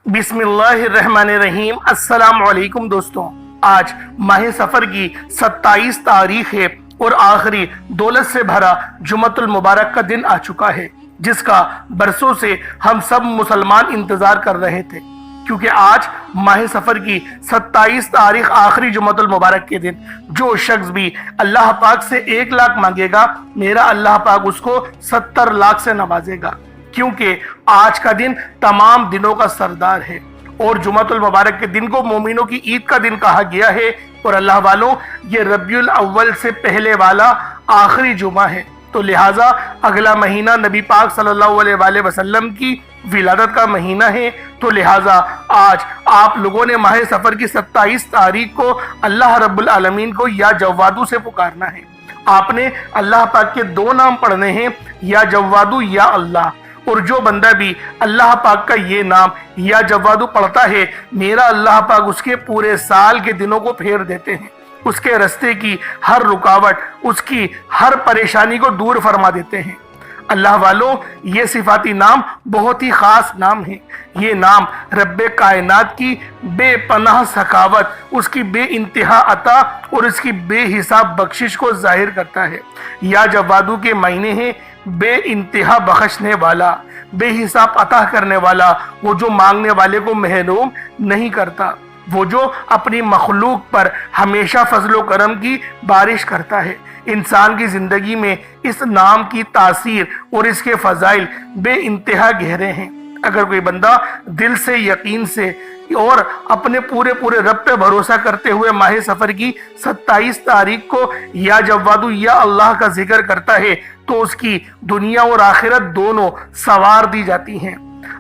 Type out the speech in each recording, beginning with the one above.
बिस्मिल्लाहिर्रहमानिर्रहीम। अस्सलाम वालेकुम दोस्तों, आज माह सफर की 27 तारीख है और आखिरी दौलत से भरा जुमतुल मुबारक का दिन आ चुका है, जिसका बरसों से हम सब मुसलमान इंतजार कर रहे थे, क्योंकि आज माह सफर की 27 तारीख आखिरी जुमतुल मुबारक के दिन जो शख्स भी अल्लाह पाक से 1 लाख मांगेगा, मेरा अल्लाह पाक उसको 70 लाख से नवाजेगा, क्योंकि आज का दिन तमाम दिनों का सरदार है और जुमतुल मुबारक के दिन को मोमिनों की ईद का दिन कहा गया है। और अल्लाह वालों, ये रबियुल अव्वल से पहले वाला आखिरी जुमा है, तो लिहाजा अगला महीना नबी पाक सल्लल्लाहु अलैहि वसल्लम की विलादत का महीना है। तो लिहाजा आज आप लोगों ने माह सफर की 27 तारीख को अल्लाह रब्बुल आलमीन को या जव्वादू से पुकारना है। आपने अल्लाह पाक के 2 नाम पढ़ने हैं, या जव्वादू या अल्लाह। और जो बंदा भी अल्लाह पाक का ये नाम या जव्वादू पढ़ता है, मेरा अल्लाह पाक उसके पूरे साल के दिनों को फेर देते हैं, उसके रास्ते की हर रुकावट, उसकी हर परेशानी को दूर फरमा देते हैं। अल्लाह वालों, ये सिफाती नाम बहुत ही खास नाम है। ये नाम रब्बे कायनात की बेपनाह सखावत, उसकी बे इंतहा अता और उसकी बेहिसाब बख्शिश को जाहिर करता है। या जव्वादू के मायने हैं बे इंतहा बख्शने वाला, बेहिसाब अता करने वाला, वो जो मांगने वाले को महरूम नहीं करता, वो जो अपनी मखलूक पर हमेशा फजलो करम की बारिश करता है। इंसान की जिंदगी में इस नाम की तासीर और इसके फजाइल बे इंतहा गहरे हैं। अगर कोई बंदा दिल से, यकीन से और अपने पूरे रब पे भरोसा करते हुए माह सफर की 27 तारीख को या जव्वादू या अल्लाह का जिक्र करता है, तो उसकी दुनिया और आखिरत दोनों सवार दी जाती हैं।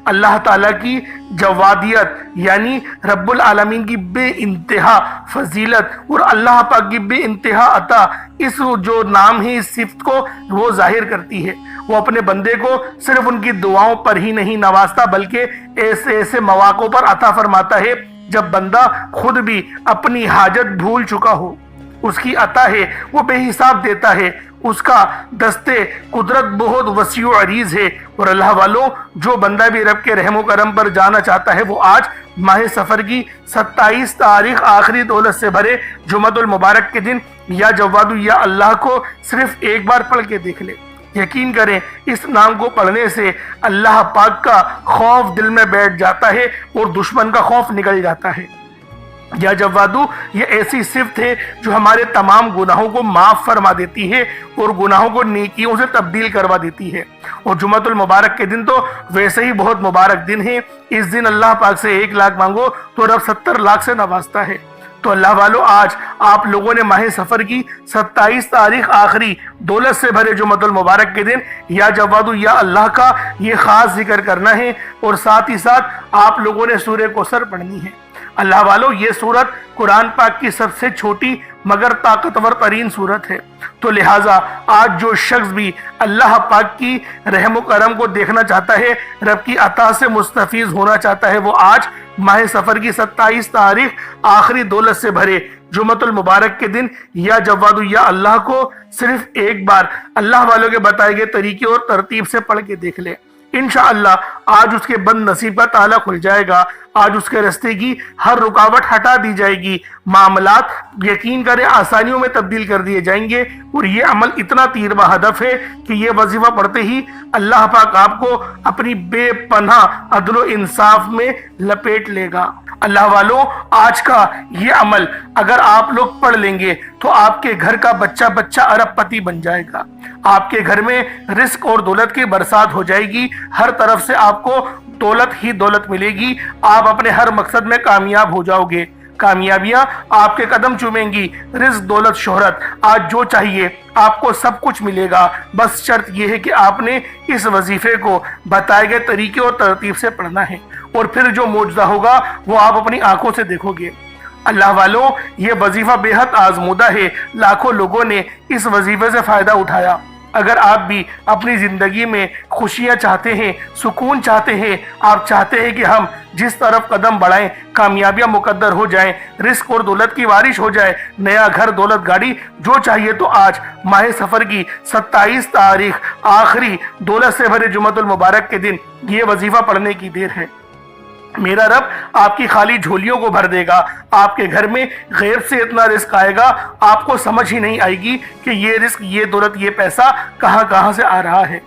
अल्लाह ताला की जवादियत यानी रब्बुल आलमीन की बे इंतहा फजीलत और अल्लाह पाक की बे इंतहा अता, इस जो नाम है, इस सिफ्त को वो जाहिर करती है। वो अपने बंदे को सिर्फ उनकी दुआओं पर ही नहीं नवाजता, बल्कि ऐसे ऐसे मौक़ों पर अता फरमाता है जब बंदा खुद भी अपनी हाजत भूल चुका हो। उसकी अता है, वो बेहिसाब देता है, उसका दस्ते कुदरत बहुत वसी व अरीज है। और अल्लाह वालों, जो बंदा भी रब के रहमो करम पर जाना चाहता है, वो आज माह सफर की 27 तारीख आखिरी दौलत से भरे जुमतुल मुबारक के दिन या जव्वादू या अल्लाह को सिर्फ 1 बार पढ़ के देख ले। यकीन करें, इस नाम को पढ़ने से अल्लाह पाक का खौफ दिल में बैठ जाता है और दुश्मन का खौफ निकल जाता है। या जव्वादू ये ऐसी सिफ्त है जो हमारे तमाम गुनाहों को माफ़ फरमा देती है और गुनाहों को नेकियों से तब्दील करवा देती है। और जुमतुल मुबारक के दिन तो वैसे ही बहुत मुबारक दिन है। इस दिन अल्लाह पाक से 1 लाख मांगो तो रब 70 लाख से नवाजता है। तो अल्लाह वालों, आज आप लोगों ने माह सफर की 27 तारीख आखिरी दौलत से भरे जुमतुल मुबारक के दिन या जव्वादू या अल्लाह का ये खास जिक्र करना है, और साथ ही साथ आप लोगों ने सूरह कौसर पढ़नी है। अल्लाह वालों, ये सूरत कुरान पाक की सबसे छोटी मगर ताकतवर तरीन सूरत है। तो लिहाजा आज जो शख्स भी अल्लाह पाक की रहम करम को देखना चाहता है, रब की अता से मुस्तफीज होना चाहता है, वो आज माह सफर की 27 तारीख आखिरी दौलत से भरे जुमतुल मुबारक के दिन या जव्वादू या अल्लाह को सिर्फ 1 बार अल्लाह वालों के बताए गए तरीके और तरतीब से पढ़ के देख ले। इंशाअल्लाह आज उसके बंद नसीब का ताला खुल जाएगा। आज उसके रास्ते की हर रुकावट हटा दी जाएगी, मामलात यकीन करें आसानियों में तब्दील कर दिए जाएंगे। और ये अमल इतना तीरवा हदफ है कि ये वजीफा पढ़ते ही अल्लाह पाक आपको अपनी बेपनाह अदल इंसाफ में लपेट लेगा। अल्लाह वालों, आज का ये अमल अगर आप लोग पढ़ लेंगे तो आपके घर का बच्चा बच्चा अरबपति बन जाएगा। आपके घर में रिस्क और दौलत की बरसात हो जाएगी। हर तरफ से आपको दौलत ही दौलत मिलेगी। आप अपने हर मकसद में कामयाब हो जाओगे। कामयाबियां आपके कदम चूमेंगी। रिस्क, दौलत, शोहरत, आज जो चाहिए आपको सब कुछ मिलेगा। बस शर्त यह है कि आपने इस वजीफे को बताए गए तरीके और तरतीब से पढ़ना है, और फिर जो मौजूदा होगा वो आप अपनी आंखों से देखोगे। अल्लाह वालों, ये वजीफा बेहद आजमूदा है। लाखों लोगों ने इस वजीफे से फायदा उठाया। अगर आप भी अपनी जिंदगी में खुशियां चाहते हैं, सुकून चाहते हैं, आप चाहते हैं कि हम जिस तरफ कदम बढ़ाएं कामयाबियां मुकद्दर हो जाएं, रिस्क और दौलत की बारिश हो जाए, नया घर, दौलत, गाड़ी, जो चाहिए, तो आज माह सफर की 27 तारीख आखिरी दौलत से भरे जुमतुल मुबारक के दिन ये वजीफा पढ़ने की देर है। میرا رب آپ کی خالی جھولیوں کو بھر دے گا، آپ کے گھر میں غیب سے اتنا رزق آئے گا آپ کو سمجھ ہی نہیں آئے گی کہ یہ رزق، یہ دولت، یہ پیسہ کہاں سے آ رہا ہے۔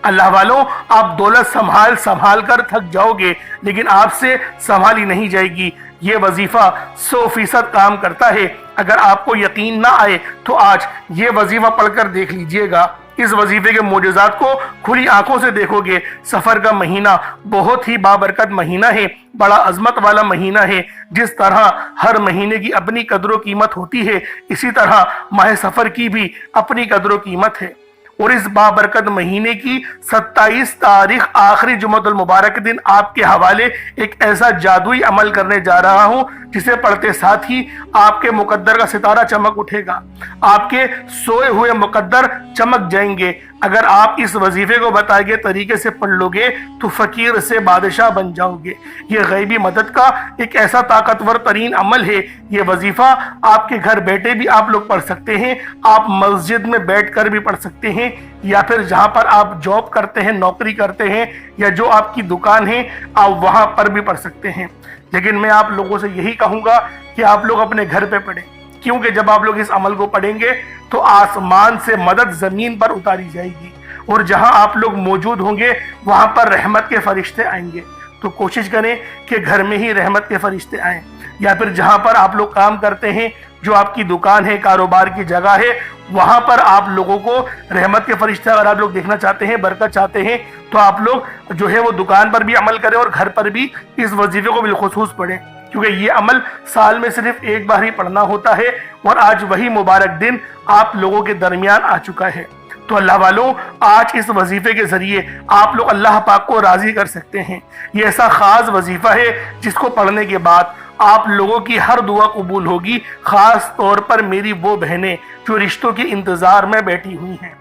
اللہ والوں، آپ دولت سنبھال کر تھک جاؤ گے لیکن آپ سے سنبھالی نہیں جائے گی۔ یہ وظیفہ 100% کام کرتا ہے۔ اگر آپ کو یقین نہ آئے تو آج یہ وظیفہ پڑھ کر دیکھ لیجئے گا، اس وظیفے کے معجزات کو کھلی آنکھوں سے دیکھو گے۔ سفر کا مہینہ بہت ہی بابرکت مہینہ ہے، بڑا عظمت والا مہینہ ہے۔ جس طرح ہر مہینے کی اپنی قدر و قیمت ہوتی ہے، اسی طرح ماہ سفر کی بھی اپنی قدر و قیمت ہے۔ اور اس بابرکت مہینے کی 27 تاریخ آخری جمعۃ المبارک کے دن آپ کے حوالے ایک ایسا جادوئی عمل کرنے جا رہا ہوں جسے پڑھتے ساتھ ہی آپ کے مقدر کا ستارہ چمک اٹھے گا، آپ کے سوئے ہوئے مقدر چمک جائیں گے۔ اگر آپ اس وظیفے کو بتائے گئے طریقے سے پڑھ لو گے تو فقیر سے بادشاہ بن جاؤ گے۔ یہ غیبی مدد کا ایک ایسا طاقتور ترین عمل ہے۔ یہ وظیفہ آپ کے گھر بیٹھے بھی آپ لوگ پڑھ سکتے ہیں، آپ مسجد میں بیٹھ کر بھی پڑھ سکتے ہیں، یا پھر جہاں پر آپ جاب کرتے ہیں، نوکری کرتے ہیں، یا جو آپ کی دکان ہے آپ وہاں پر بھی پڑھ سکتے ہیں۔ لیکن میں آپ لوگوں سے یہی کہوں گا کہ آپ لوگ اپنے گھر پہ پڑھیں، کیونکہ جب آپ لوگ اس عمل کو پڑھیں گے تو آسمان سے مدد زمین پر اتاری جائے گی، اور جہاں آپ لوگ موجود ہوں گے وہاں پر رحمت کے فرشتے آئیں گے۔ تو کوشش کریں کہ گھر میں ہی رحمت کے فرشتے آئیں، یا پھر جہاں پر آپ لوگ کام کرتے ہیں، جو آپ کی دکان ہے، کاروبار کی جگہ ہے، وہاں پر آپ لوگوں کو رحمت کے فرشتے اگر آپ لوگ دیکھنا چاہتے ہیں، برکت چاہتے ہیں، تو آپ لوگ جو ہے وہ دکان پر بھی عمل کریں اور گھر پر بھی اس وظیفے کو بالخصوص پڑھیں، کیونکہ یہ عمل سال میں صرف ایک بار ہی پڑھنا ہوتا ہے، اور آج وہی مبارک دن آپ لوگوں کے درمیان آ چکا ہے۔ تو اللہ والوں، آج اس وظیفے کے ذریعے آپ لوگ اللہ پاک کو راضی کر سکتے ہیں۔ یہ ایسا خاص وظیفہ ہے جس کو پڑھنے کے بعد آپ لوگوں کی ہر دعا قبول ہوگی، خاص طور پر میری وہ بہنیں جو رشتوں کے انتظار میں بیٹھی ہوئی ہیں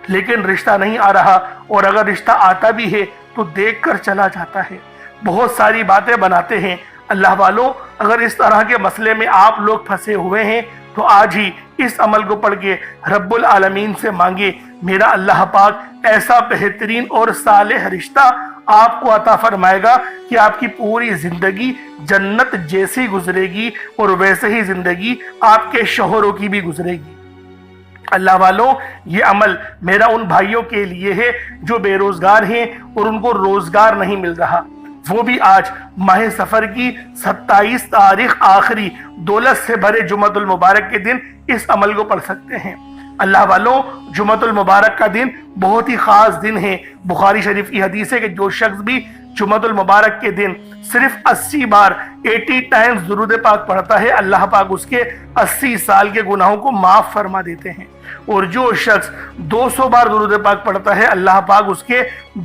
لیکن رشتہ نہیں آ رہا، اور اگر رشتہ آتا بھی ہے تو دیکھ کر چلا جاتا ہے، بہت ساری باتیں بناتے ہیں۔ اللہ والوں، اگر اس طرح کے مسئلے میں آپ لوگ پھنسے ہوئے ہیں تو آج ہی اس عمل کو پڑھ کے رب العالمین سے مانگے، میرا اللہ پاک ایسا بہترین اور صالح رشتہ آپ کو عطا فرمائے گا کہ آپ کی پوری زندگی جنت جیسی گزرے گی، اور ویسے ہی زندگی آپ کے شوہروں کی بھی گزرے گی۔ اللہ والوں، یہ عمل میرا ان بھائیوں کے لیے ہے جو بے روزگار ہیں اور ان کو روزگار نہیں مل رہا، وہ بھی آج ماہ سفر کی 27 تاریخ آخری دولت سے بھرے جمعۃ المبارک کے دن اس عمل کو پڑھ سکتے ہیں۔ اللہ والوں، جمعۃ المبارک کا دن بہت ہی خاص دن ہے۔ بخاری شریف کی حدیث ہے کہ جو شخص بھی جمعۃ المبارک کے دن صرف 80 بار 80 ٹائمز درود پاک پڑھتا ہے، اللہ پاک اس کے 80 سال کے گناہوں کو معاف فرما دیتے ہیں، اور جو شخص 200 بار درود پاک پڑھتا ہے، اللہ پاک اس کے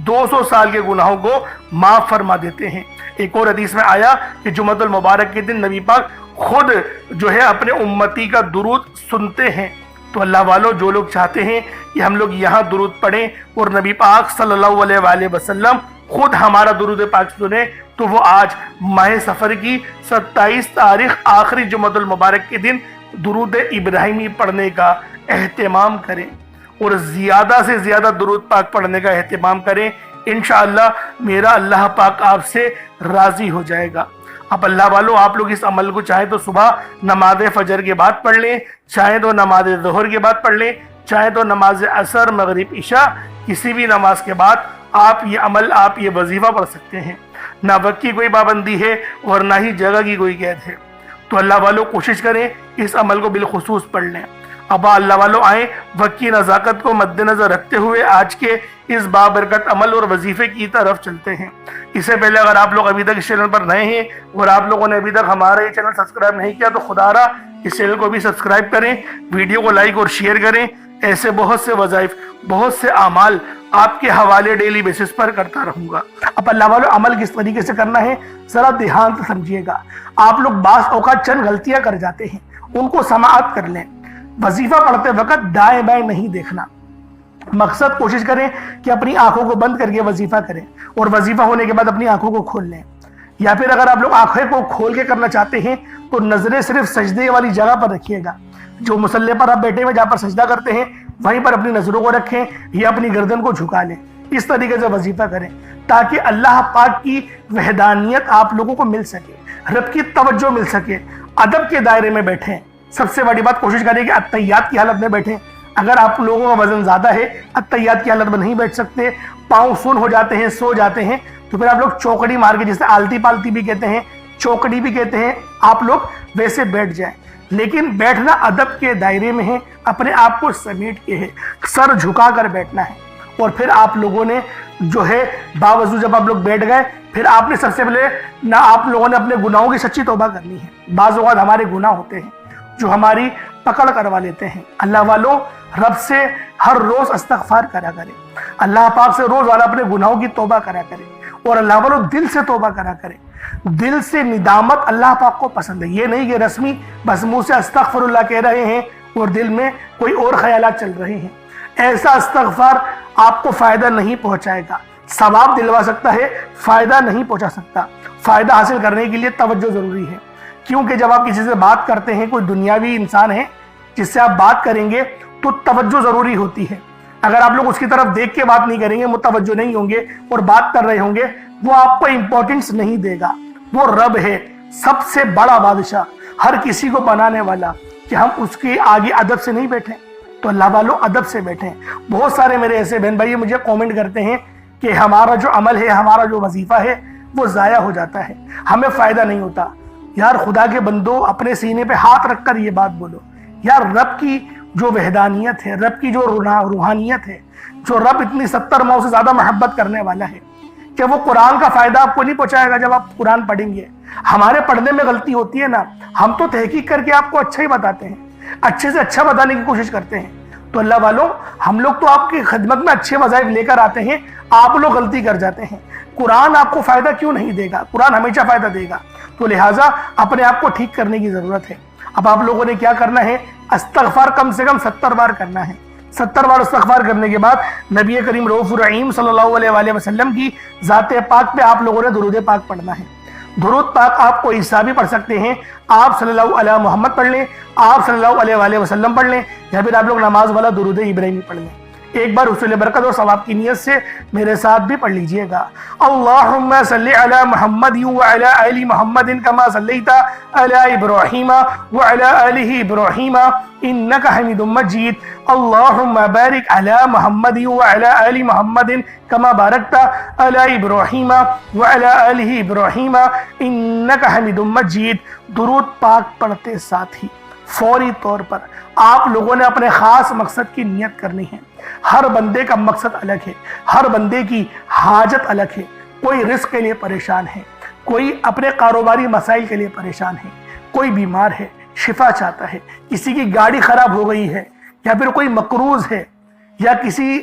200 سال کے گناہوں کو معاف فرما دیتے ہیں۔ ایک اور حدیث میں آیا کہ جمعۃ المبارک کے دن نبی پاک خود جو ہے اپنے امتی کا درود سنتے ہیں۔ تو اللہ والوں، جو لوگ چاہتے ہیں کہ ہم لوگ یہاں درود پڑھیں اور نبی پاک صلی اللہ علیہ وآلہ وسلم خود ہمارا درود پاک سنیں، تو وہ آج ماہ سفر کی 27 تاریخ آخری جمعۃ المبارک کے دن درود ابراہیمی پڑھنے کا اہتمام کریں، اور زیادہ سے زیادہ درود پاک پڑھنے کا اہتمام کریں۔ انشاءاللہ میرا اللہ پاک آپ سے راضی ہو جائے گا۔ اب اللہ والوں، آپ لوگ اس عمل کو چاہیں تو صبح نماز فجر کے بعد پڑھ لیں، چاہیں تو نماز ظہر کے بعد پڑھ لیں، چاہیں تو نماز عصر، مغرب، عشاء، کسی بھی نماز کے بعد آپ یہ وظیفہ پڑھ سکتے ہیں۔ نہ وقت کی کوئی پابندی ہے اور نہ ہی جگہ کی کوئی قید ہے۔ تو اللہ والوں، کوشش کریں اس عمل کو بالخصوص پڑھ لیں۔ اب اللہ والوں آئیں، وقت کی نزاکت کو مد نظر رکھتے ہوئے آج کے اس بابرکت عمل اور وظیفے کی طرف چلتے ہیں۔ اس سے پہلے اگر آپ لوگ ابھی تک اس چینل پر نئے ہیں اور آپ لوگوں نے ابھی تک ہمارا یہ چینل سبسکرائب نہیں کیا تو خدا را اس چینل کو بھی سبسکرائب کریں، ویڈیو کو لائک اور شیئر کریں۔ ایسے بہت سے وظائف، بہت سے اعمال آپ کے حوالے ڈیلی بیسس پر کرتا رہوں گا۔ اب اللہ والوں، عمل کس طریقے سے کرنا ہے ذرا دھیان سے سمجھیے گا۔ آپ لوگ بعض اوقات چند غلطیاں کر جاتے ہیں، ان کو سماعت کر لیں۔ وظیفہ پڑھتے وقت دائیں بائیں نہیں دیکھنا۔ مقصد کوشش کریں کہ اپنی آنکھوں کو بند کر کے وظیفہ کریں، اور وظیفہ ہونے کے بعد اپنی آنکھوں کو کھول لیں، یا پھر اگر آپ لوگ آنکھیں کو کھول کے کرنا چاہتے ہیں تو نظریں صرف سجدے والی جگہ پر رکھیے گا۔ جو مصلی پر آپ بیٹھے ہوئے جہاں پر سجدہ کرتے ہیں وہیں پر اپنی نظروں کو رکھیں، یا اپنی گردن کو جھکا لیں۔ इस तरीके से वजीफा करें ताकि अल्लाह पाक की वहदानियत आप लोगों को मिल सके, रब की तवज्जो मिल सके। अदब के दायरे में बैठें। सबसे बड़ी बात, कोशिश करें कि अत्तहियात की हालत में बैठें। अगर आप लोगों का वजन ज़्यादा है, अत्तहियात की हालत में नहीं बैठ सकते, पाँव सुन हो जाते हैं, सो जाते हैं, तो फिर आप लोग चौकड़ी मार के, जिसे आलती पालती भी कहते हैं, चौकड़ी भी कहते हैं, आप लोग वैसे बैठ जाएं। लेकिन बैठना अदब के दायरे में है, अपने आप को समेट के है, सर झुका कर बैठना है। और फिर आप लोगों ने जो है बावजूद जब आप लोग बैठ गए, फिर आपने सबसे पहले ना आप लोगों ने अपने गुनाहों की सच्ची तौबा करनी है। बाज़ औक़ात हमारे गुनाह होते हैं जो हमारी पकड़ करवा लेते हैं। अल्लाह वालों, रब से हर रोज़ इस्तिग़फ़ार करा करें, अल्लाह पाक से रोज़ वाला अपने गुनाहों की तौबा करा करें, और अल्लाह वालों दिल से तौबा करा करें। दिल से निदामत अल्लाह पाक को पसंद है। ये नहीं कि रस्मी बस मुँह से अस्तग़फ़िरुल्लाह कह रहे हैं और दिल में कोई और ख्यालात चल रहे हैं। ऐसा इस्तिग़फ़ार आपको फ़ायदा नहीं पहुँचाएगा। सवाब दिलवा सकता है, फ़ायदा नहीं पहुँचा सकता। फ़ायदा हासिल करने के लिए तवज्जो ज़रूरी है, क्योंकि जब आप किसी से बात करते हैं, कोई दुनियावी इंसान है जिससे आप बात करेंगे, तो तवज्जो ज़रूरी होती है। अगर आप लोग उसकी तरफ देख के बात नहीं करेंगे, मुतवज्जो नहीं होंगे और बात कर रहे होंगे, वो आपको इंपॉर्टेंस नहीं देगा। वो रब है, सबसे बड़ा बादशाह, हर किसी को बनाने वाला, कि हम उसके आगे अदब से नहीं बैठे। तो अल्लाह वालों, अदब से बैठें। बहुत सारे मेरे ऐसे बहन भाई मुझे कमेंट करते हैं कि हमारा जो अमल है, हमारा जो वजीफा है, वो ज़ाया हो जाता है, हमें फ़ायदा नहीं होता। यार खुदा के बंदो, अपने सीने पे हाथ रखकर ये बात बोलो, यार रब की जो वहदानियत है, रब की जो रूहानियत है, जो रब इतनी 70 माह से ज़्यादा मोहब्बत करने वाला है, कि वो कुरान का फ़ायदा आपको नहीं पहुँचाएगा जब आप कुरान पढ़ेंगे। हमारे पढ़ने में गलती होती है ना, हम तो तहकीक करके आपको अच्छा ही बताते हैं, अच्छे से अच्छा बताने की कोशिश करते हैं। तो अल्लाह वालों, हम लोग तो आपकी खिदमत में अच्छे वज़ाइफ लेकर आते हैं, आप लोग गलती कर जाते हैं। कुरान आपको फ़ायदा क्यों नहीं देगा? कुरान हमेशा फ़ायदा देगा। तो लिहाजा अपने आप को ठीक करने की ज़रूरत है। अब आप लोगों ने क्या करना है? इस्तिग़फ़ार कम से कम 70 बार करना है। 70 बार इस्तिग़फ़ार करने के बाद नबी करीम रऊफ़ुर रहीम सल्लल्लाहु अलैहि वसल्लम की ज़ात पाक पे आप लोगों ने दुरूद पाक पढ़ना है। दुरूद पाक आप कोई हिस्सा भी पढ़ सकते हैं। आप सल्लल्लाहु अलैहि मोहम्मद पढ़ लें, आप सल्लल्लाहु अलैहि वसल्लम पढ़ लें, या फिर आप लोग नमाज वाला दुरूद इब्राहिमी पढ़ लें। एक बार हुसूल बरकत और सवाब की नियत से मेरे साथ भी पढ़ लीजिएगा। अल्लाहुम्मा सल्लि अला मुहम्मद व अला आलि मुहम्मदिन कमा सल्लैता अला इब्राहीम व अला आलि इब्राहीम इन्नका हमीदुम मजीद। अल्लाहुम्मा बारिक अला मुहम्मद व अला आलि मुहम्मदिन कमा बारकता अला इब्राहीम व अला आलि इब्राहीम इन्नका हमीदुम मजीद। दुरूद पाक पढ़ते साथ ही फौरी तौर पर आप लोगों ने अपने ख़ास मकसद की नियत करनी है। हर बंदे का मकसद अलग है, हर बंदे की हाजत अलग है। कोई रिस्क के लिए परेशान है, कोई अपने कारोबारी मसाइल के लिए परेशान है, कोई बीमार है, शिफा चाहता है, किसी की गाड़ी ख़राब हो गई है, या फिर कोई मकरूज़ है, या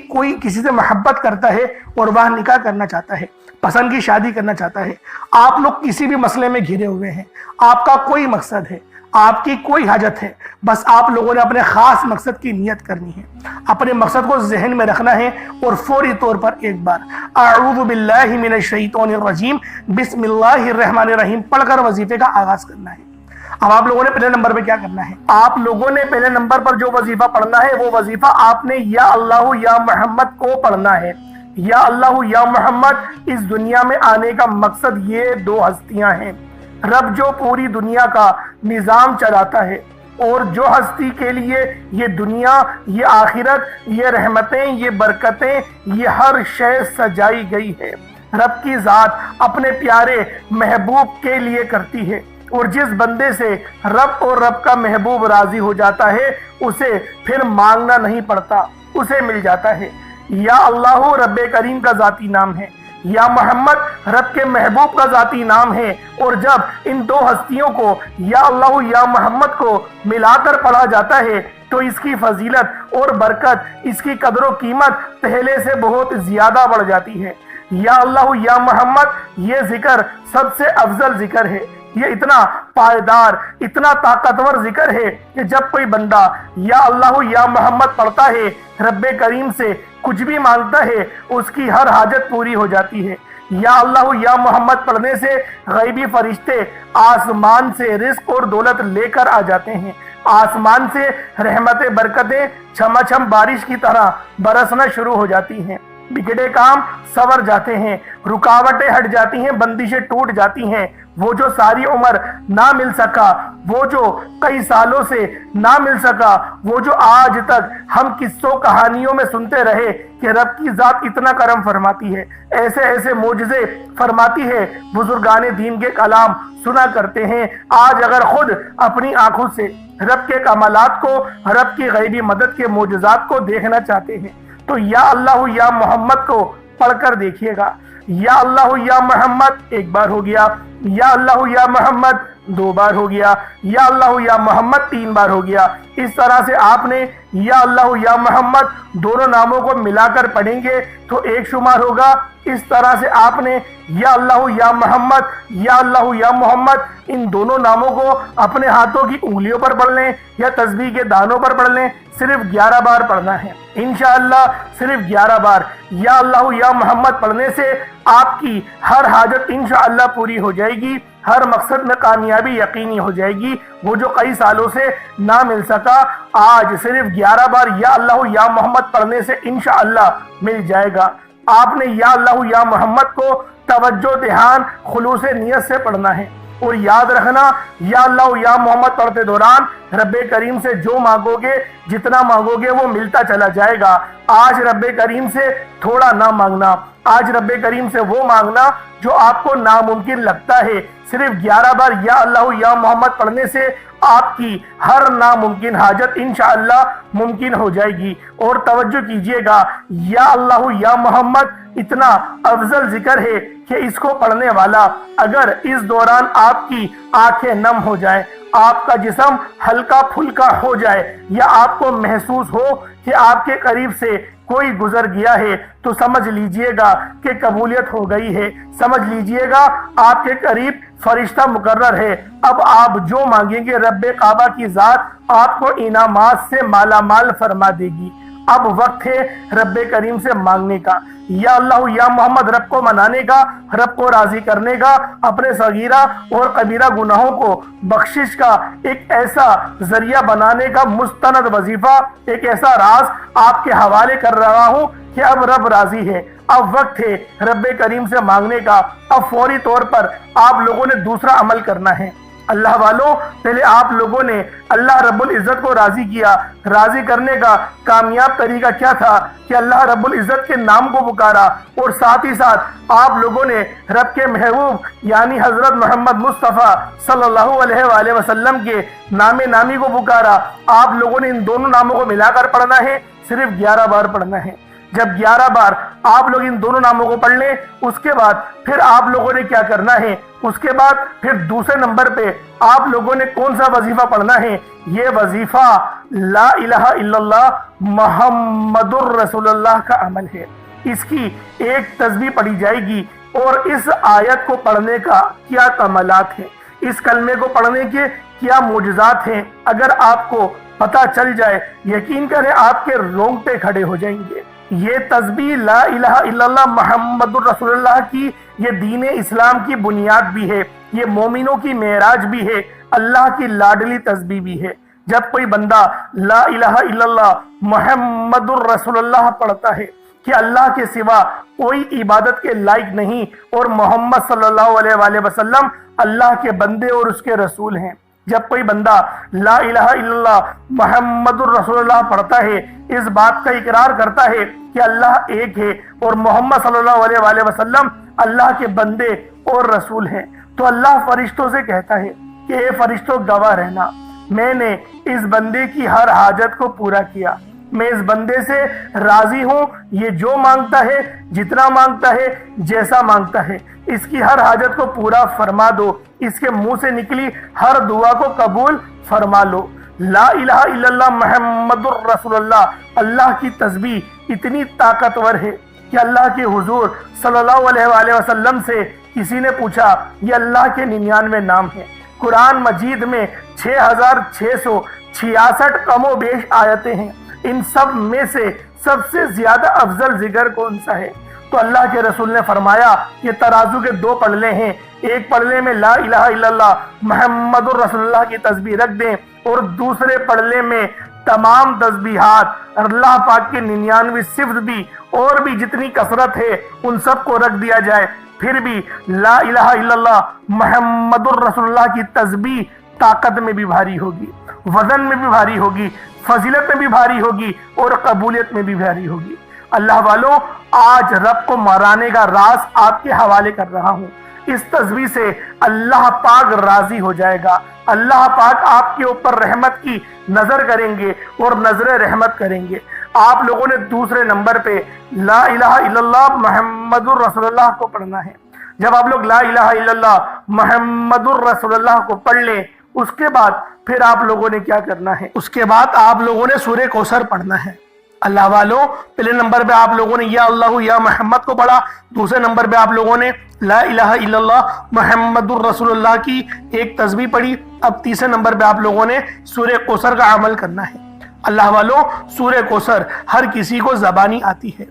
कोई किसी से मोहब्बत करता है और वह निकाह करना चाहता है, पसंद की शादी करना चाहता है। आप लोग किसी भी मसले में घिरे हुए हैं, आपका कोई मकसद है, आपकी कोई हाजत है, बस आप लोगों ने अपने ख़ास मकसद की नियत करनी है, अपने मकसद को जहन में रखना है और फौरी तौर पर एक बार अऊज़ु बिल्लाहि मिनश शैतानिर रजीम बिस्मिल्लाहिर रहमानिर रहीम पढ़कर वजीफे का आगाज़ करना है। अब आप लोगों ने पहले नंबर पे क्या करना है? आप लोगों ने पहले नंबर पर जो वजीफा पढ़ना है, वो वजीफा आपने या अल्लाह या मोहम्मद को पढ़ना है। या अल्लाह या मोहम्मद, इस दुनिया में आने का मकसद ये दो हस्तियां हैं। रब जो पूरी दुनिया का निज़ाम चलाता है, और जो हस्ती के लिए ये दुनिया, ये आखिरत, ये रहमतें, ये बरकतें, ये हर शय सजाई गई है, रब की ज़ात अपने प्यारे महबूब के लिए करती है। और जिस बंदे से रब और रब का महबूब राज़ी हो जाता है, उसे फिर मांगना नहीं पड़ता, उसे मिल जाता है। या अल्लाह रब्बे करीम का ज़ाती नाम है, या मोहम्मद रब के महबूब का ज़ाती नाम है। और जब इन दो हस्तियों को, या अल्लाह या मोहम्मद को मिलाकर पढ़ा जाता है, तो इसकी फजीलत और बरकत, इसकी कदर व कीमत पहले से बहुत ज़्यादा बढ़ जाती है। या अल्लाह या मोहम्मद ये जिक्र सबसे अफजल जिक्र है। ये इतना पायदार, इतना ताकतवर जिक्र है कि जब कोई बंदा या अल्लाह या मोहम्मद पढ़ता है, रब्बे करीम से कुछ भी मांगता है, उसकी हर हाजत पूरी हो जाती है। या अल्लाह या मोहम्मद पढ़ने से गैबी फरिश्ते आसमान से रिस्क और दौलत लेकर आ जाते हैं। आसमान से रहमतें, बरकतें छमाछम बारिश की तरह बरसना शुरू हो जाती हैं। بگڑے کام سور جاتے ہیں، رکاوٹیں ہٹ جاتی ہیں، بندشیں ٹوٹ جاتی ہیں۔ وہ جو ساری عمر نہ مل سکا، وہ جو کئی سالوں سے نہ مل سکا، وہ جو آج تک ہم قصوں کہانیوں میں سنتے رہے کہ رب کی ذات اتنا کرم فرماتی ہے، ایسے ایسے معجزے فرماتی ہے، بزرگان دین کے کلام سنا کرتے ہیں، آج اگر خود اپنی آنکھوں سے رب کے کمالات کو، رب کی غیبی مدد کے معجزات کو دیکھنا چاہتے ہیں تو یا اللہ یا محمد کو پڑھ کر دیکھیے گا۔ یا اللہ یا محمد ایک بار ہو گیا، یا اللہ یا محمد دو بار ہو گیا، یا اللہ یا محمد تین بار ہو گیا۔ اس طرح سے آپ نے یا اللہ یا محمد دونوں ناموں کو ملا کر پڑھیں گے تو ایک شمار ہوگا۔ اس طرح سے آپ نے یا اللہ یا محمد، یا اللہ یا محمد ان دونوں ناموں کو اپنے ہاتھوں کی انگلیوں پر پڑھ لیں یا تسبیح کے دانوں پر پڑھ لیں، صرف 11 بار پڑھنا ہے انشاءاللہ، صرف 11 بار یا اللہ یا محمد پڑھنے سے آپ کی ہر حاجت انشاءاللہ پوری ہو جائے گی، ہر مقصد میں کامیابی یقینی ہو جائے گی۔ وہ جو کئی سالوں سے نہ مل سکا، آج صرف 11 بار یا اللہ یا محمد پڑھنے سے انشاءاللہ مل جائے گا۔ آپ نے یا اللہ یا محمد کو توجہ، دھیان، خلوص نیت سے پڑھنا ہے، اور یاد رکھنا یا اللہ یا محمد پڑھتے دوران رب کریم سے جو مانگو گے، جتنا مانگو گے وہ ملتا چلا جائے گا۔ آج رب کریم سے تھوڑا نہ مانگنا، آج رب کریم سے وہ مانگنا جو آپ کو ناممکن لگتا ہے۔ صرف 11 بار یا اللہ یا محمد پڑھنے سے آپ کی ہر ناممکن حاجت انشاءاللہ ممکن ہو جائے گی۔ اور توجہ کیجئے گا، یا اللہ یا محمد اتنا افضل ذکر ہے کہ اس کو پڑھنے والا اگر اس دوران آپ کی آنکھیں نم ہو جائیں، آپ کا جسم ہلکا پھلکا ہو جائے، یا آپ کو محسوس ہو کہ آپ کے قریب سے کوئی گزر گیا ہے، تو سمجھ لیجئے گا کہ قبولیت ہو گئی ہے، سمجھ لیجئے گا آپ کے قریب فرشتہ مقرر ہے۔ اب آپ جو مانگیں گے رب کعبہ کی ذات آپ کو انعامات سے مالا مال فرما دے گی۔ اب وقت ہے رب کریم سے مانگنے کا، یا اللہ یا محمد رب کو منانے کا، رب کو راضی کرنے کا، اپنے صغیرہ اور کبیرہ گناہوں کو بخشش کا ایک ایسا ذریعہ بنانے کا مستند وظیفہ، ایک ایسا راز آپ کے حوالے کر رہا ہوں کہ اب رب راضی ہے۔ اب وقت ہے رب کریم سے مانگنے کا۔ اب فوری طور پر آپ لوگوں نے دوسرا عمل کرنا ہے۔ اللہ والوں، پہلے آپ لوگوں نے اللہ رب العزت کو راضی کیا۔ راضی کرنے کا کامیاب طریقہ کیا تھا کہ اللہ رب العزت کے نام کو پکارا، اور ساتھ ہی ساتھ آپ لوگوں نے رب کے محبوب یعنی حضرت محمد مصطفیٰ صلی اللہ علیہ وآلہ وسلم کے نام نامی کو پکارا۔ آپ لوگوں نے ان دونوں ناموں کو ملا کر پڑھنا ہے، صرف 11 بار پڑھنا ہے۔ جب 11 بار آپ لوگ ان دونوں ناموں کو پڑھ لیں، اس کے بعد پھر آپ لوگوں نے کیا کرنا ہے، اس کے بعد پھر دوسرے نمبر پہ آپ لوگوں نے کون سا وظیفہ پڑھنا ہے؟ یہ وظیفہ لا الہ الا اللہ محمد الرسول اللہ کا عمل ہے۔ اس کی ایک تسبیح پڑھی جائے گی، اور اس آیت کو پڑھنے کا کیا کمالات ہیں، اس کلمے کو پڑھنے کے کیا معجزات ہیں، اگر آپ کو پتہ چل جائے، یقین کریں آپ کے رونگٹے کھڑے ہو جائیں گے۔ یہ تسبیح لا الہ الا اللہ محمد الرسول اللہ کی یہ دین اسلام کی بنیاد بھی ہے، یہ مومنوں کی معراج بھی ہے، اللہ کی لاڈلی تسبیح بھی ہے۔ جب کوئی بندہ لا الہ الا اللہ محمد الرسول اللہ پڑھتا ہے کہ اللہ کے سوا کوئی عبادت کے لائق نہیں، اور محمد صلی اللہ علیہ وآلہ وسلم اللہ کے بندے اور اس کے رسول ہیں، جب کوئی بندہ لا الہ الا اللہ محمد الرسول اللہ پڑھتا ہے، اس بات کا اقرار کرتا ہے کہ اللہ ایک ہے اور محمد صلی اللہ علیہ وآلہ وسلم اللہ کے بندے اور رسول ہیں، تو اللہ فرشتوں سے کہتا ہے کہ اے فرشتوں گواہ رہنا، میں نے اس بندے کی ہر حاجت کو پورا کیا، میں اس بندے سے راضی ہوں، یہ جو مانگتا ہے، جتنا مانگتا ہے، جیسا مانگتا ہے، اس کی ہر حاجت کو پورا فرما دو، اس کے منہ سے نکلی ہر دعا کو قبول فرما لو۔ لا الہ الا اللہ محمد الرسول اللہ، اللہ کی تسبیح اتنی طاقتور ہے کہ اللہ کے حضور صلی اللہ علیہ وآلہ وسلم سے کسی نے پوچھا، یہ اللہ کے 99 نام ہیں، قرآن مجید میں 6666 کم و بیش آیتیں ہیں، ان سب میں سے سب سے زیادہ افضل ذکر کون سا ہے؟ تو اللہ کے رسول نے فرمایا یہ ترازو کے 2 پلڑے ہیں، ایک پلڑے میں لا الہ الا اللہ محمد الرسول اللہ کی تسبیح رکھ دیں، اور دوسرے پلڑے میں तमाम तस्बीहात, अल्लाह पाक के 99 सिफ्त भी और भी जितनी कसरत है उन सब को रख दिया जाए, फिर भी ला इलाहा इल्लल्लाह मुहम्मदुर रसूलुल्लाह की तस्बीह ताकत में भी भारी होगी, वजन में भी भारी होगी, फजीलत में भी भारी होगी और कबूलियत में भी भारी होगी। अल्लाह वालों, आज रब को मराने का राज आपके हवाले कर रहा हूँ। इस तस्बीह से अल्लाह पाक राजी हो जाएगा, अल्लाह पाक आपके ऊपर रहमत की नजर करेंगे और नजर रहमत करेंगे। आप लोगों ने दूसरे नंबर पे ला इलाहा इल्लल्लाह मुहम्मदुर रसूलुल्लाह को पढ़ना है। जब आप लोग ला इलाहा इल्लल्लाह मुहम्मदुर रसूलुल्लाह को पढ़ लें, उसके बाद फिर आप लोगों ने क्या करना है, उसके बाद आप लोगों ने सूरह कौसर पढ़ना है। अल्लाह वालों, पहले नंबर पे आप लोगों ने या अल्लाह या मोहम्मद को पढ़ा, दूसरे नंबर पे आप लोगों ने ला इलाहा इल्लल्लाह मुहम्मदुर रसूलुल्लाह की एक तस्बीह पढ़ी। अब तीसरे नंबर पे आप लोगों ने सूरह कौसर का अमल करना है। अल्लाह वालों, सूरह कौसर हर किसी को ज़बानी आती है।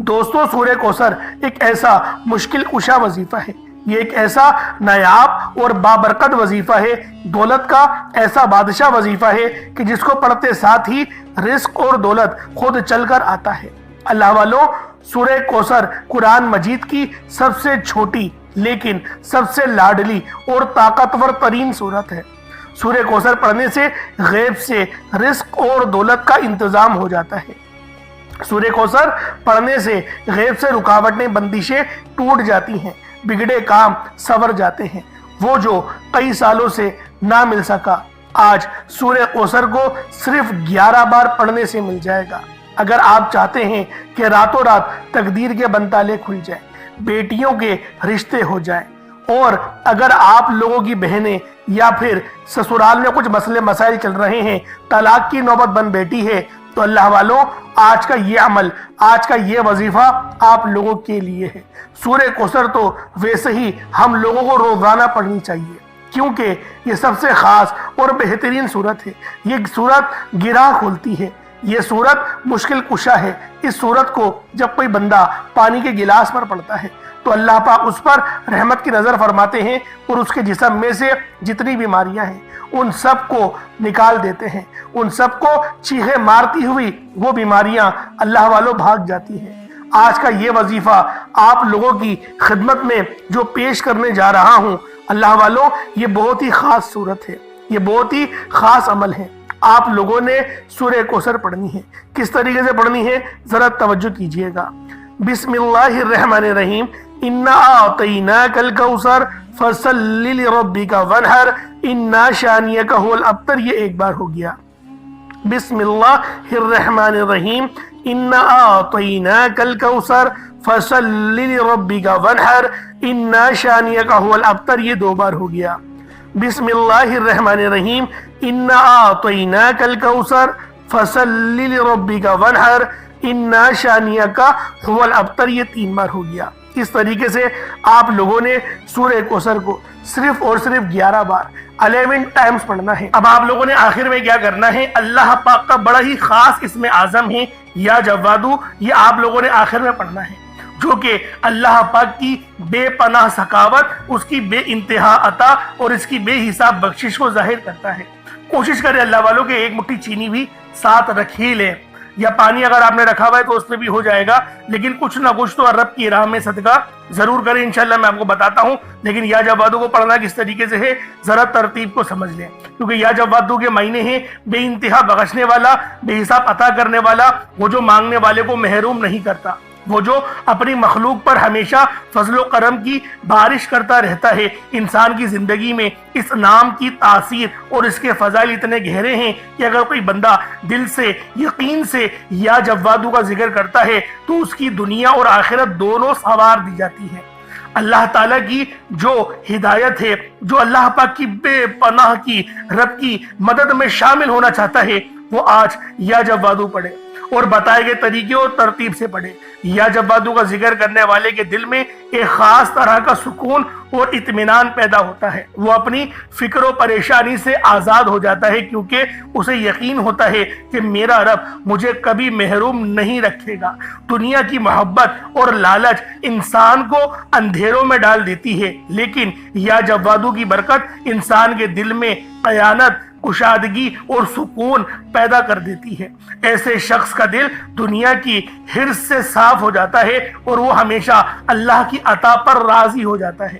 दोस्तों, सूरह कौसर एक ऐसा मुश्किल कुशा वजीफा है, ये एक ऐसा नायाब और बाबरकत वजीफा है, दौलत का ऐसा बादशाह वजीफा है कि जिसको पढ़ते साथ ही रिस्क और दौलत खुद चलकर आता है। अल्लाह वालों, सूरह कौसर कुरान मजीद की सबसे छोटी लेकिन सबसे लाडली और ताकतवर तरीन सूरत है। सूरह कौसर पढ़ने से गैब से रिस्क और दौलत का इंतजाम हो जाता है। सूरह कौसर पढ़ने से गैब से रुकावटें, बंदिशें टूट जाती हैं, बिगड़े काम सवर जाते हैं। वो जो कई सालों से ना मिल सका, आज सूरह कौसर को सिर्फ 11 बार पढ़ने से मिल जाएगा। अगर आप चाहते हैं कि रातों रात तकदीर के बनताले खुल जाए, बेटियों के रिश्ते हो जाए, और अगर आप लोगों की बहनें या फिर ससुराल में कुछ मसले मसाइल चल रहे हैं, तलाक की नौबत बन बैठी है, तो अल्लाह वालों, आज का ये अमल, आज का ये वजीफा आप लोगों के लिए है। सूरह कौसर तो वैसे ही हम लोगों को रोजाना पढ़नी चाहिए, क्योंकि ये सबसे खास और बेहतरीन सूरत है। ये सूरत गिरा खोलती है, ये सूरत मुश्किल कुशा है। इस सूरत को जब कोई बंदा पानी के गिलास पर पढ़ता है तो अल्लाह पाक उस पर रहमत की नज़र फरमाते हैं और उसके जिस्म में से जितनी बीमारियां हैं उन सब को निकाल देते हैं। उन सब को चीखे मारती हुई वो बीमारियां अल्लाह वालों भाग जाती हैं। आज का ये वजीफा आप लोगों की खिदमत में जो पेश करने जा रहा हूँ, अल्लाह वालों, ये बहुत ही खास सूरत है, ये बहुत ही खास अमल है। आप लोगों ने सूरह कौसर पढ़नी है। किस तरीके से पढ़नी है, जरा तवज्जो कीजिएगा। बिस्मिल्लाहिर्रहमानिर्रहीम, इन्ना आतैनाकल कौसर फसल्लि लिरब्बिका वनहर इन्ना शानियका हुवल अब्तर। ये एक बार हो गया। बिस्मिल्लाहिर्रहमानिर्रहीम, इन्ना आतैनाकल कौसर फसल्लि लिरब्बिका वनहर इन्ना शानियका हुवल अब्तर। ये 2 बार हो गया। बिस्मिल्लाहिर्रहमानिर्रहीम, इन्ना आतैनाकल कौसर फसल्लि लिरब्बिका वनहर इन्ना शानियका हुवल अब्तर। ये 3 बार हो गया। इस तरीके से आप लोगों ने सूरह कौसर को सिर्फ और सिर्फ 11 बार 11 टाइम्स पढ़ना है। अब आप लोगों ने आखिर में क्या करना है, अल्लाह पाक का बड़ा ही खास इसमें आजम है या जवादू, ये आप लोगों ने आखिर में पढ़ना है, जो कि अल्लाह पाक की बेपनाह सखावत, उसकी बे इंतहा अता और इसकी बेहिसाब बख्शिश को जाहिर करता है। कोशिश करें अल्लाह वालों के 1 मुट्ठी चीनी भी साथ रख ही लें, या पानी अगर आपने रखा हुआ है तो उसमें भी हो जाएगा, लेकिन कुछ ना कुछ तो रब की राह में सदका जरूर करें। इंशाल्लाह मैं आपको बताता हूँ, लेकिन या जवादू को पढ़ना किस तरीके से है जरा तरतीब को समझ लें, क्योंकि या जवादू के मायने हैं बे इंतहा बख्शने वाला, बेहिसाब अता करने वाला, वो जो मांगने वाले को महरूम नहीं करता, वो जो अपनी मखलूक पर हमेशा फजलो करम की बारिश करता रहता है। इंसान की जिंदगी में इस नाम की तासीर और इसके फजाइल इतने गहरे हैं कि अगर कोई बंदा दिल से यकीन से या जवादू का जिक्र करता है तो उसकी दुनिया और आखिरत दोनों सवार दी जाती है। अल्लाह ताला की जो हिदायत है, जो अल्लाह पाक की बेपनाह की रब की मदद में शामिल होना चाहता है, वो आज या जवादू पढ़े और बताए गए तरीके और तरतीब से पढ़े। या जवादू का जिक्र करने वाले के दिल में एक खास तरह का सुकून اور اطمینان پیدا ہوتا ہے، وہ اپنی فکر و پریشانی سے آزاد ہو جاتا ہے، کیونکہ اسے یقین ہوتا ہے کہ میرا رب مجھے کبھی محروم نہیں رکھے گا۔ دنیا کی محبت اور لالچ انسان کو اندھیروں میں ڈال دیتی ہے، لیکن یا جوادو کی برکت انسان کے دل میں قیانت، کشادگی اور سکون پیدا کر دیتی ہے۔ ایسے شخص کا دل دنیا کی حرص سے صاف ہو جاتا ہے اور وہ ہمیشہ اللہ کی عطا پر راضی ہو جاتا ہے۔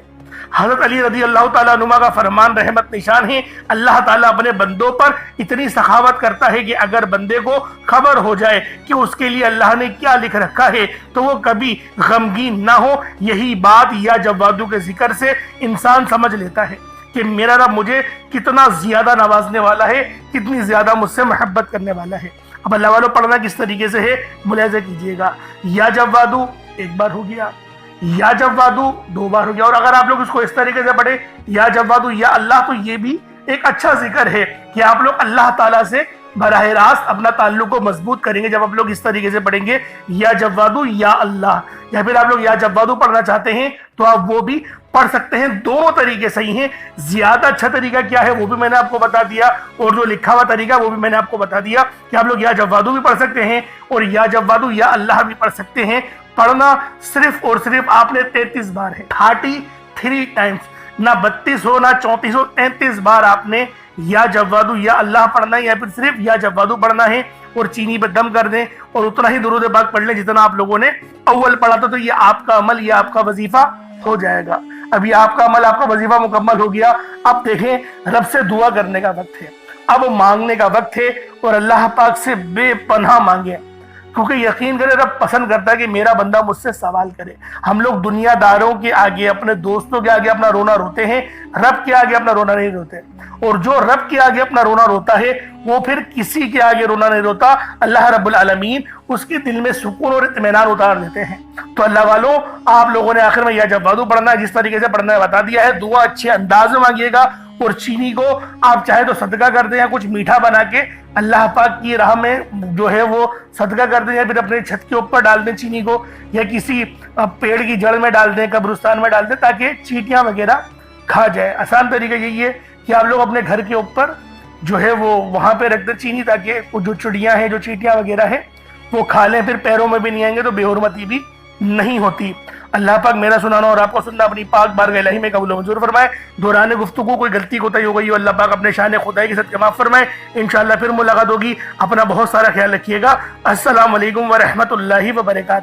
حضرت علی رضی اللہ تعالیٰ عنہ کا فرمان رحمت نشان ہے، اللہ تعالیٰ اپنے بندوں پر اتنی سخاوت کرتا ہے کہ اگر بندے کو خبر ہو جائے کہ اس کے لیے اللہ نے کیا لکھ رکھا ہے تو وہ کبھی غمگین نہ ہو۔ یہی بات یا جوادو کے ذکر سے انسان سمجھ لیتا ہے کہ میرا رب مجھے کتنا زیادہ نوازنے والا ہے، کتنی زیادہ مجھ سے محبت کرنے والا ہے۔ اب اللہ والوں پڑھنا کس طریقے سے ہے ملاحظہ کیجئے گا۔ یا جوادو ایک بار ہو گیا، یا جوادو دو بار ہو گیا، اور اگر آپ لوگ اس کو اس طریقے سے پڑھیں یا جوادو یا اللہ، تو یہ بھی ایک اچھا ذکر ہے کہ آپ لوگ اللہ تعالیٰ سے براہ راست اپنا تعلق کو مضبوط کریں گے جب آپ لوگ اس طریقے سے پڑھیں گے یا جوادو یا اللہ۔ یا پھر آپ لوگ یا جوادو پڑھنا چاہتے ہیں تو آپ وہ بھی پڑھ سکتے ہیں، دونوں طریقے صحیح ہیں۔ زیادہ اچھا طریقہ کیا ہے وہ بھی میں نے آپ کو بتا دیا، اور جو لکھا ہوا طریقہ وہ بھی میں نے آپ کو بتا دیا کہ آپ لوگ یا جوادو بھی پڑھ سکتے ہیں اور یا جوادو یا اللہ بھی پڑھ سکتے ہیں۔ پڑھنا صرف اور صرف آپ نے 33 بار ہے، 33 ٹائمز، نہ 32 ہو نہ 34 ہو، 33 بار آپ نے یا جوادو یا اللہ پڑھنا ہے، یا پھر صرف یا جوادو پڑھنا ہے، اور چینی پہ دم کر دیں اور اتنا ہی درود پاک پڑھ لیں جتنا آپ لوگوں نے اول پڑھا تھا، تو یہ آپ کا عمل، یہ آپ کا وظیفہ ہو جائے گا۔ ابھی آپ کا عمل، آپ کا وظیفہ مکمل ہو گیا۔ اب دیکھیں رب سے دعا کرنے کا وقت ہے، اب مانگنے کا وقت ہے، اور اللہ پاک سے بے پناہ مانگیں، کیونکہ یقین کرے رب پسند کرتا ہے کہ میرا بندہ مجھ سے سوال کرے۔ ہم لوگ دنیا داروں کے آگے، اپنے دوستوں کے آگے اپنا رونا روتے ہیں، رب کے آگے اپنا رونا نہیں روتے، اور جو رب کے آگے اپنا رونا روتا ہے وہ پھر کسی کے آگے رونا نہیں روتا۔ اللہ رب العالمین اس کے دل میں سکون اور اطمینان اتار دیتے ہیں۔ تو اللہ والوں، آپ لوگوں نے آخر میں یا جوادو پڑھنا ہے، جس طریقے سے پڑھنا ہے بتا دیا ہے۔ دعا اچھے انداز میں مانگیے گا، اور چینی کو آپ چاہے تو صدقہ کر دیں یا کچھ میٹھا بنا کے اللہ پاک کی راہ میں جو ہے وہ صدقہ کر دیں، یا پھر اپنے چھت کے اوپر ڈال دیں چینی کو، یا کسی پیڑ کی جڑ میں ڈال دیں، قبرستان میں ڈال دیں، تاکہ چیٹیاں وغیرہ کھا جائے۔ آسان طریقہ یہی ہے کہ آپ لوگ اپنے گھر کے اوپر جو ہے وہ وہاں پہ رکھ دیں چینی، تاکہ جو چڑیاں ہیں، جو چیٹیاں وغیرہ ہیں وہ کھا لیں، پھر پیروں میں بھی نہیں آئیں گے تو بے حرمتی بھی نہیں ہوتی۔ اللہ پاک میرا سنانا اور آپ کو سننا اپنی پاک بارگاہ الہی میں قبول و منظور فرمائے۔ دوران گفتگو کوئی غلطی کوتاہی ہو گئی ہو، اللہ پاک اپنے شان خدائی کے صدقے معاف فرمائے۔ انشاءاللہ پھر ملاقات ہوگی، اپنا بہت سارا خیال رکھیے گا۔ السلام علیکم ورحمۃ اللہ وبرکاتہ۔